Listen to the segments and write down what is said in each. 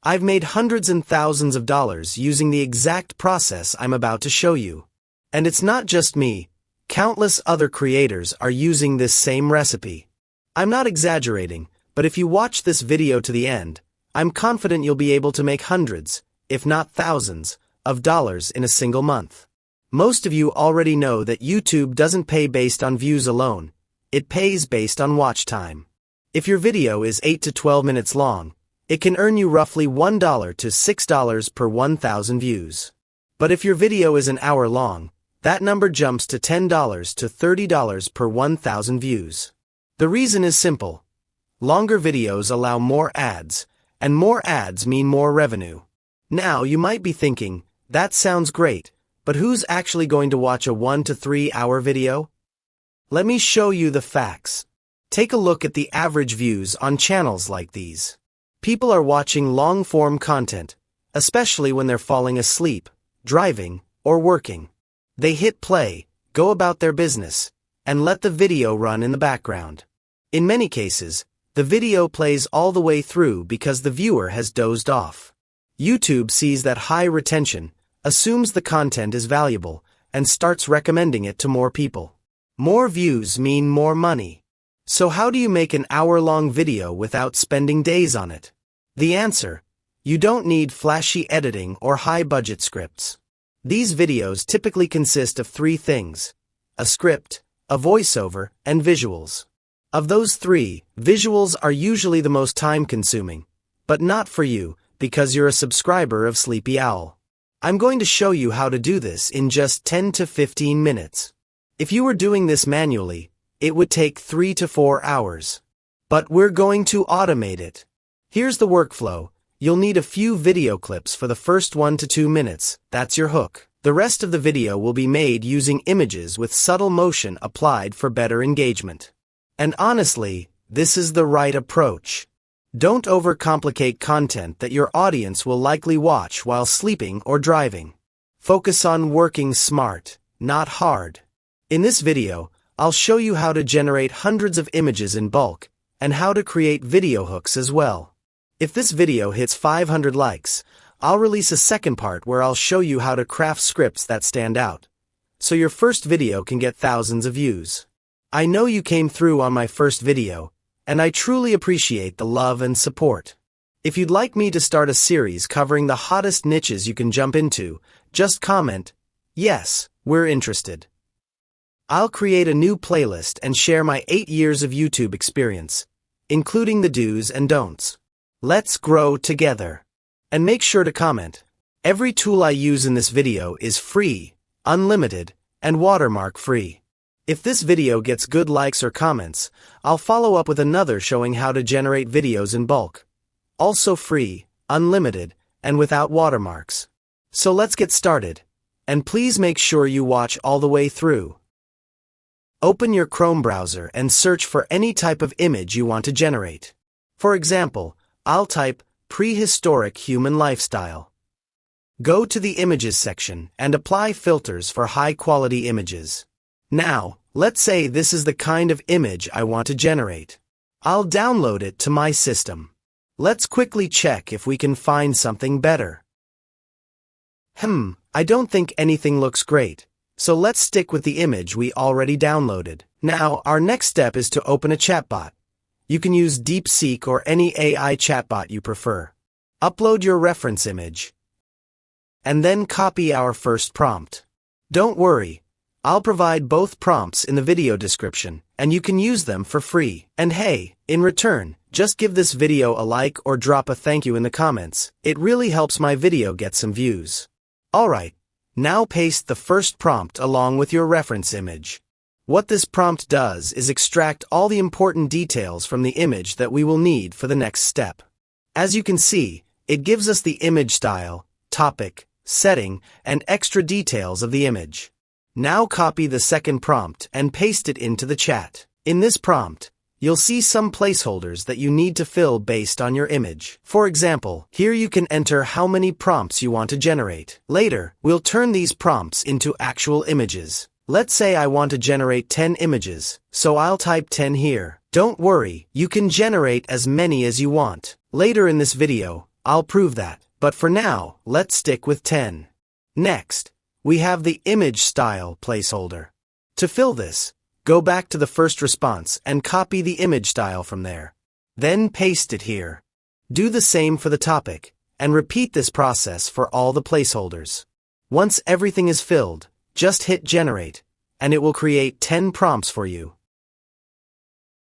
I've made hundreds and thousands of dollars using the exact process I'm about to show you. And it's not just me. Countless other creators are using this same recipe. I'm not exaggerating, but if you watch this video to the end, I'm confident you'll be able to make hundreds, if not thousands, of dollars in a single month. Most of you already know that YouTube doesn't pay based on views alone. It pays based on watch time. If your video is 8 to 12 minutes long, it can earn you roughly $1 to $6 per 1,000 views. But if your video is an hour long, that number jumps to $10 to $30 per 1,000 views. The reason is simple. Longer videos allow more ads, and more ads mean more revenue. Now you might be thinking, that sounds great, but who's actually going to watch a 1 to 3 hour video? Let me show you the facts. Take a look at the average views on channels like these. People are watching long-form content, especially when they're falling asleep, driving, or working. They hit play, go about their business, and let the video run in the background. In many cases, the video plays all the way through because the viewer has dozed off. YouTube sees that high retention, assumes the content is valuable, and starts recommending it to more people. More views mean more money. So how do you make an hour-long video without spending days on it? The answer: you don't need flashy editing or high-budget scripts. These videos typically consist of 3 things: a script, a voiceover, and visuals. Of those 3, visuals are usually the most time-consuming, but not for you, because you're a subscriber of Sleepy Owl. I'm going to show you how to do this in just 10 to 15 minutes. If you were doing this manually, it would take 3 to 4 hours. But we're going to automate it. Here's the workflow. You'll need a few video clips for the first 1 to 2 minutes. That's your hook. The rest of the video will be made using images with subtle motion applied for better engagement. And honestly, this is the right approach. Don't overcomplicate content that your audience will likely watch while sleeping or driving. Focus on working smart, not hard. In this video, I'll show you how to generate hundreds of images in bulk, and how to create video hooks as well. If this video hits 500 likes, I'll release a second part where I'll show you how to craft scripts that stand out, so your first video can get thousands of views. I know you came through on my first video, and I truly appreciate the love and support. If you'd like me to start a series covering the hottest niches you can jump into, just comment, "Yes, we're interested." I'll create a new playlist and share my 8 years of YouTube experience, including the do's and don'ts. Let's grow together. And make sure to comment. Every tool I use in this video is free, unlimited, and watermark free. If this video gets good likes or comments, I'll follow up with another showing how to generate videos in bulk. Also free, unlimited, and without watermarks. So let's get started. And please make sure you watch all the way through. Open your Chrome browser and search for any type of image you want to generate. For example, I'll type prehistoric human lifestyle. Go to the images section and apply filters for high-quality images. Now, let's say this is the kind of image I want to generate. I'll download it to my system. Let's quickly check if we can find something better. I don't think anything looks great, so let's stick with the image we already downloaded. Now, our next step is to open a chatbot. You can use DeepSeek or any AI chatbot you prefer. Upload your reference image. And then copy our first prompt. Don't worry, I'll provide both prompts in the video description, and you can use them for free. And hey, in return, just give this video a like or drop a thank you in the comments. It really helps my video get some views. Alright, now paste the first prompt along with your reference image. What this prompt does is extract all the important details from the image that we will need for the next step. As you can see, it gives us the image style, topic, setting, and extra details of the image. Now copy the second prompt and paste it into the chat. In this prompt, you'll see some placeholders that you need to fill based on your image. For example, here you can enter how many prompts you want to generate. Later, we'll turn these prompts into actual images. Let's say I want to generate 10 images, so I'll type 10 here. Don't worry, you can generate as many as you want. Later in this video, I'll prove that, but for now, let's stick with 10. Next, we have the image style placeholder. To fill this, go back to the first response and copy the image style from there. Then paste it here. Do the same for the topic, and repeat this process for all the placeholders. Once everything is filled, just hit generate, and it will create 10 prompts for you.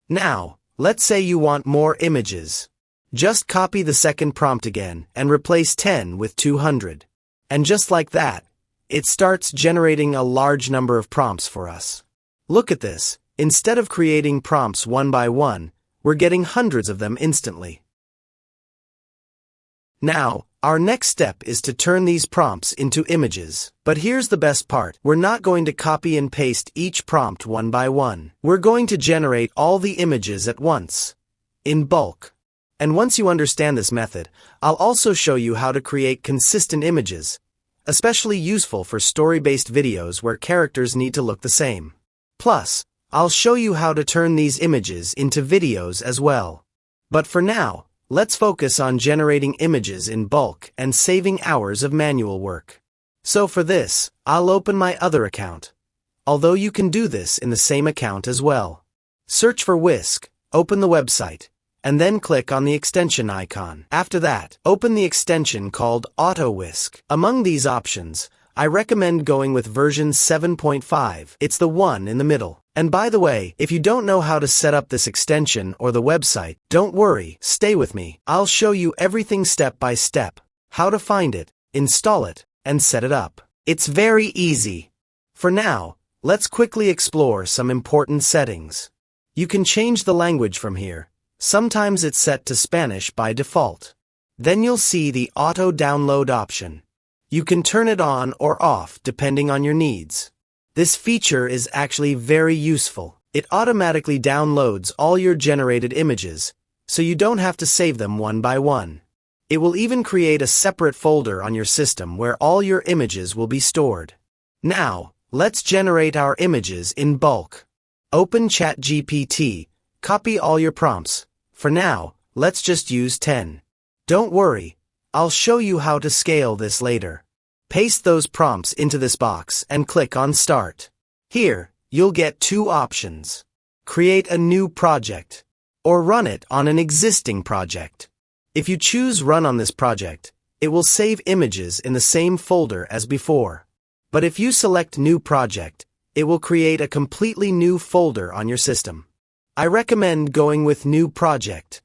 Now, let's say you want more images. Just copy the second prompt again and replace 10 with 200. And just like that, it starts generating a large number of prompts for us. Look at this. Instead of creating prompts one by one, we're getting hundreds of them instantly. Now, our next step is to turn these prompts into images. But here's the best part. We're not going to copy and paste each prompt one by one. We're going to generate all the images at once, in bulk. And once you understand this method, I'll also show you how to create consistent images, especially useful for story-based videos where characters need to look the same. Plus, I'll show you how to turn these images into videos as well. But for now, let's focus on generating images in bulk and saving hours of manual work. So for this, I'll open my other account, although you can do this in the same account as well. Search for Whisk, open the website, and then click on the extension icon. After that, open the extension called AutoWISK. Among these options, I recommend going with version 7.5. It's the one in the middle. And by the way, if you don't know how to set up this extension or the website, don't worry, stay with me. I'll show you everything step by step, how to find it, install it, and set it up. It's very easy. For now, let's quickly explore some important settings. You can change the language from here. Sometimes it's set to Spanish by default. Then you'll see the auto download option. You can turn it on or off depending on your needs. This feature is actually very useful. It automatically downloads all your generated images, so you don't have to save them one by one. It will even create a separate folder on your system where all your images will be stored. Now, let's generate our images in bulk. Open ChatGPT, copy all your prompts. For now, let's just use 10. Don't worry, I'll show you how to scale this later. Paste those prompts into this box and click on Start. Here, you'll get two options. Create a new project, or run it on an existing project. If you choose Run on this project, it will save images in the same folder as before. But if you select New Project, it will create a completely new folder on your system. I recommend going with New Project.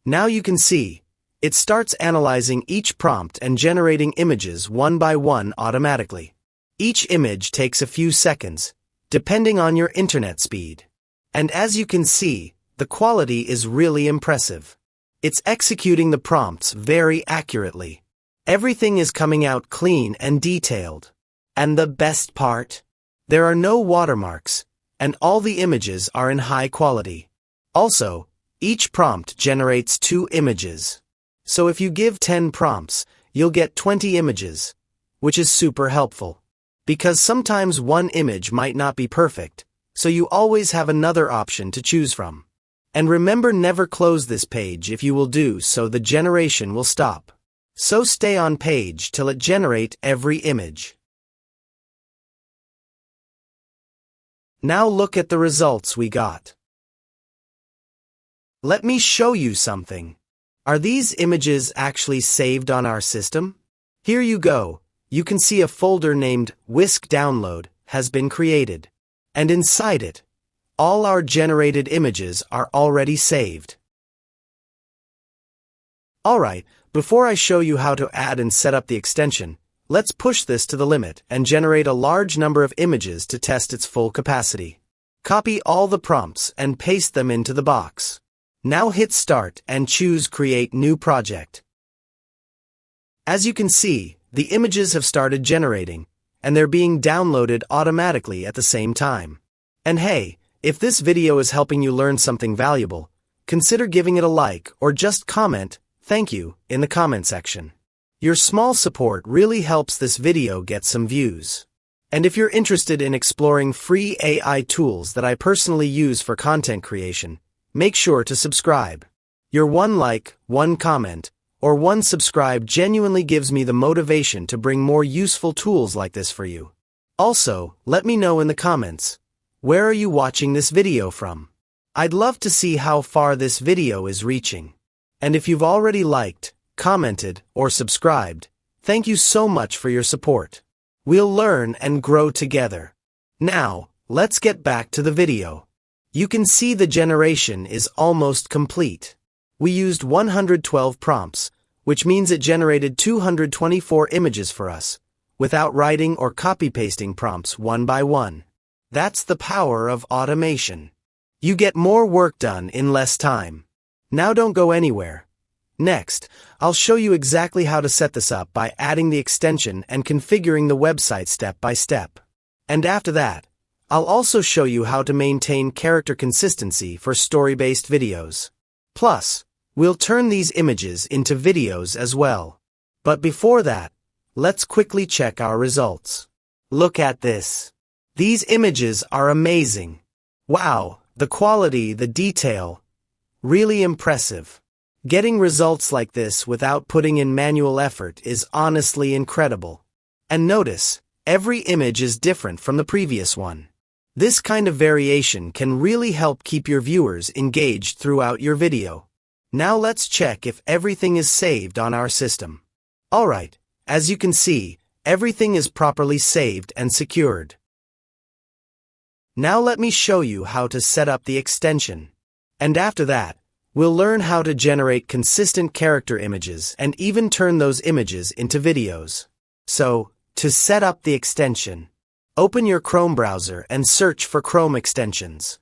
Now you can see, it starts analyzing each prompt and generating images one by one automatically. Each image takes a few seconds, depending on your internet speed. And as you can see, the quality is really impressive. It's executing the prompts very accurately. Everything is coming out clean and detailed. And the best part? There are no watermarks, and all the images are in high quality. Also, each prompt generates 2 images. So if you give 10 prompts, you'll get 20 images, which is super helpful. Because sometimes one image might not be perfect, so you always have another option to choose from. And remember, never close this page. If you will do so, the generation will stop. So stay on page till it generates every image. Now look at the results we got. Let me show you something. Are these images actually saved on our system? Here you go. You can see a folder named Whisk Download has been created. And inside it, all our generated images are already saved. Alright, before I show you how to add and set up the extension, let's push this to the limit and generate a large number of images to test its full capacity. Copy all the prompts and paste them into the box. Now hit Start and choose Create New Project. As you can see, the images have started generating, and they're being downloaded automatically at the same time. And hey, if this video is helping you learn something valuable, consider giving it a like or just comment, "Thank you," in the comment section. Your small support really helps this video get some views. And if you're interested in exploring free AI tools that I personally use for content creation, make sure to subscribe. Your one like, one comment, or one subscribe genuinely gives me the motivation to bring more useful tools like this for you. Also, let me know in the comments, where are you watching this video from? I'd love to see how far this video is reaching. And if you've already liked, commented, or subscribed, thank you so much for your support. We'll learn and grow together. Now, let's get back to the video. You can see the generation is almost complete. We used 112 prompts, which means it generated 224 images for us, without writing or copy-pasting prompts one by one. That's the power of automation. You get more work done in less time. Now don't go anywhere. Next, I'll show you exactly how to set this up by adding the extension and configuring the website step by step. And after that, I'll also show you how to maintain character consistency for story-based videos. Plus, we'll turn these images into videos as well. But before that, let's quickly check our results. Look at this. These images are amazing. Wow, the quality, the detail. Really impressive. Getting results like this without putting in manual effort is honestly incredible. And notice, every image is different from the previous one. This kind of variation can really help keep your viewers engaged throughout your video. Now let's check if everything is saved on our system. Alright, as you can see, everything is properly saved and secured. Now let me show you how to set up the extension. And after that, we'll learn how to generate consistent character images and even turn those images into videos. So, to set up the extension, open your Chrome browser and search for Chrome extensions.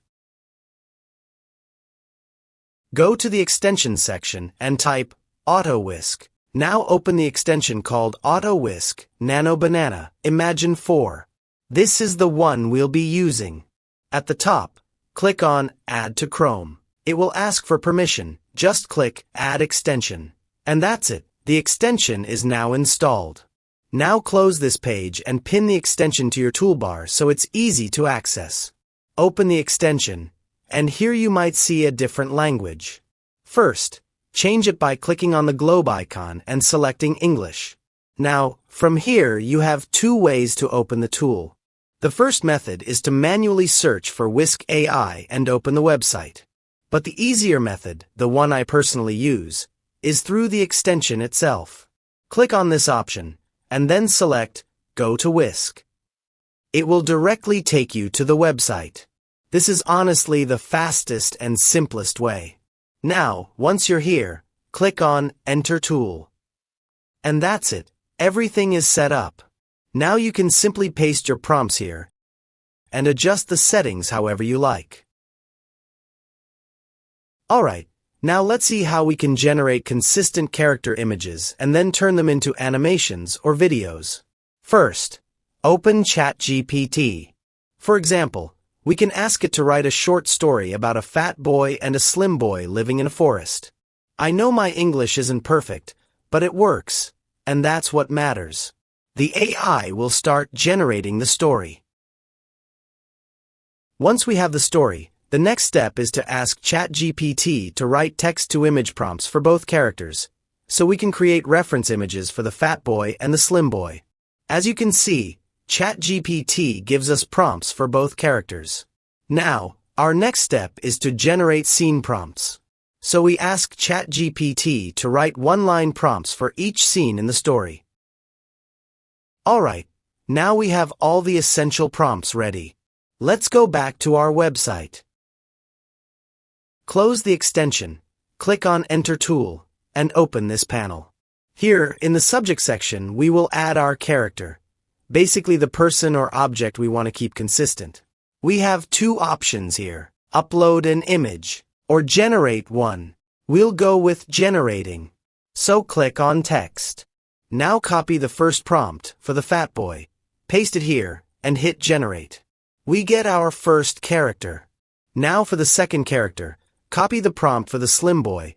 Go to the extensions section and type AutoWISK. Now open the extension called AutoWISK Nano Banana Imagine 4. This is the one we'll be using. At the top, click on Add to Chrome. It will ask for permission. Just click Add Extension. And that's it. The extension is now installed. Now close this page and pin the extension to your toolbar so it's easy to access. Open the extension, and here you might see a different language. First, change it by clicking on the globe icon and selecting English. Now, from here you have two ways to open the tool. The first method is to manually search for WISK AI and open the website. But the easier method, the one I personally use, is through the extension itself. Click on this option, and then select Go to WISK. It will directly take you to the website. This is honestly the fastest and simplest way. Now, once you're here, click on Enter Tool. And that's it. Everything is set up. Now you can simply paste your prompts here and adjust the settings however you like. Alright, now let's see how we can generate consistent character images and then turn them into animations or videos. First, open ChatGPT. For example, we can ask it to write a short story about a fat boy and a slim boy living in a forest. I know my English isn't perfect, but it works, and that's what matters. The AI will start generating the story. Once we have the story, the next step is to ask ChatGPT to write text-to-image prompts for both characters, so we can create reference images for the fat boy and the slim boy. As you can see, ChatGPT gives us prompts for both characters. Now, our next step is to generate scene prompts. So we ask ChatGPT to write one-line prompts for each scene in the story. Alright, now we have all the essential prompts ready. Let's go back to our website. Close the extension, click on Enter Tool, and open this panel. Here, in the subject section, we will add our character. Basically the person or object we want to keep consistent. We have two options here, upload an image, or generate one. We'll go with generating. So click on text. Now copy the first prompt for the fat boy, paste it here, and hit generate. We get our first character. Now for the second character, copy the prompt for the slim boy,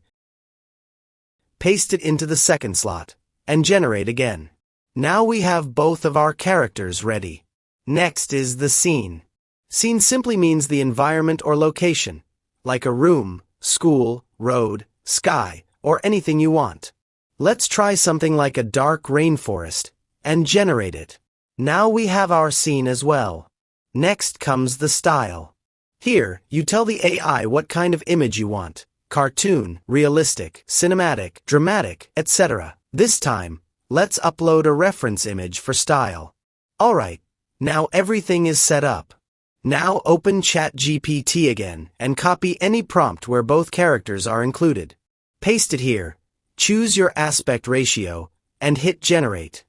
paste it into the second slot, and generate again. Now we have both of our characters ready. Next is the scene. Scene simply means the environment or location, like a room, school, road, sky, or anything you want. Let's try something like a dark rainforest, and generate it. Now we have our scene as well. Next comes the style. Here, you tell the AI what kind of image you want: cartoon, realistic, cinematic, dramatic, etc. This time, let's upload a reference image for style. Alright, now everything is set up. Now open ChatGPT again and copy any prompt where both characters are included. Paste it here, choose your aspect ratio, and hit generate.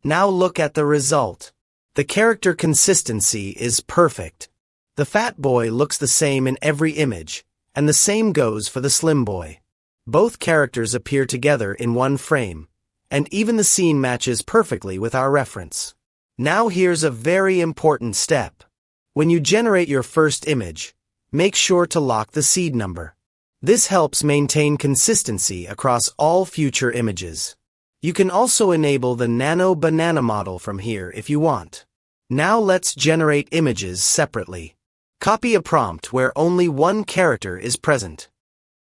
Now look at the result. The character consistency is perfect. The fat boy looks the same in every image, and the same goes for the slim boy. Both characters appear together in one frame, and even the scene matches perfectly with our reference. Now here's a very important step. When you generate your first image, make sure to lock the seed number. This helps maintain consistency across all future images. You can also enable the Nano Banana model from here if you want. Now let's generate images separately. Copy a prompt where only one character is present.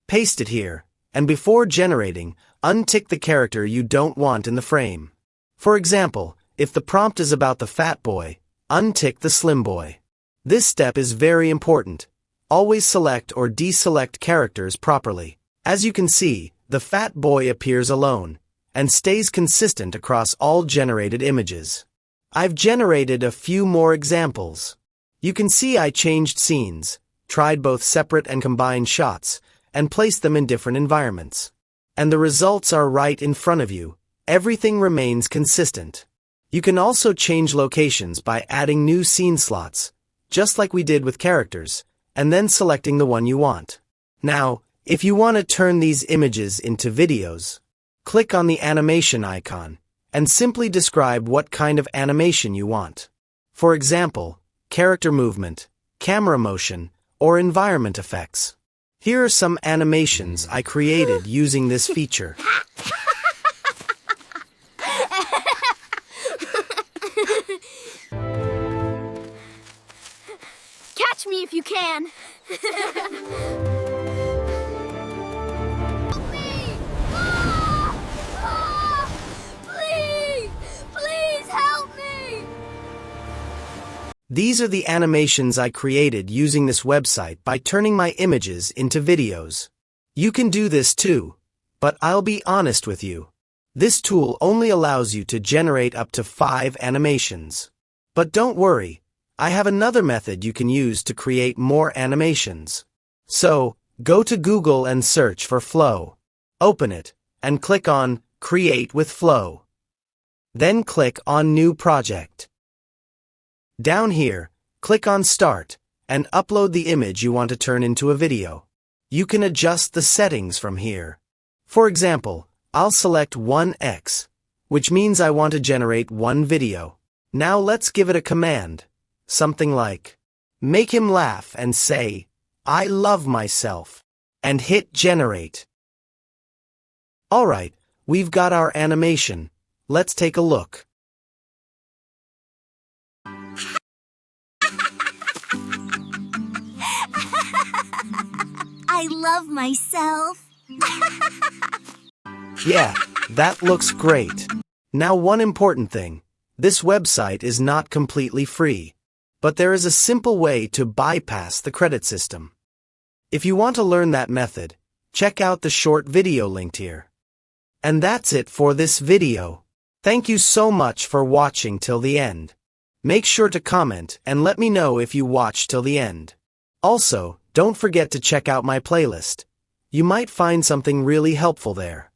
Paste it here, and before generating, untick the character you don't want in the frame. For example, if the prompt is about the fat boy, untick the slim boy. This step is very important. Always select or deselect characters properly. As you can see, the fat boy appears alone, and stays consistent across all generated images. I've generated a few more examples. You can see I changed scenes, tried both separate and combined shots, and placed them in different environments. And the results are right in front of you. Everything remains consistent. You can also change locations by adding new scene slots, just like we did with characters, and then selecting the one you want. Now, if you want to turn these images into videos, click on the animation icon, and simply describe what kind of animation you want. For example, character movement, camera motion, or environment effects. Here are some animations I created using this feature. Catch me if you can. Help me! Please! Please help me! These are the animations I created using this website by turning my images into videos. You can do this too, but I'll be honest with you. This tool only allows you to generate up to 5 animations. But don't worry, I have another method you can use to create more animations. So, go to Google and search for Flow. Open it, and click on Create with Flow. Then click on New Project. Down here, click on Start, and upload the image you want to turn into a video. You can adjust the settings from here. For example, I'll select 1x, which means I want to generate one video. Now let's give it a command. Something like, make him laugh and say, I love myself, and hit generate. Alright, we've got our animation. Let's take a look. I love myself. Yeah, that looks great. Now one important thing. This website is not completely free, but there is a simple way to bypass the credit system. If you want to learn that method, check out the short video linked here. And that's it for this video. Thank you so much for watching till the end. Make sure to comment and let me know if you watched till the end. Also, don't forget to check out my playlist. You might find something really helpful there.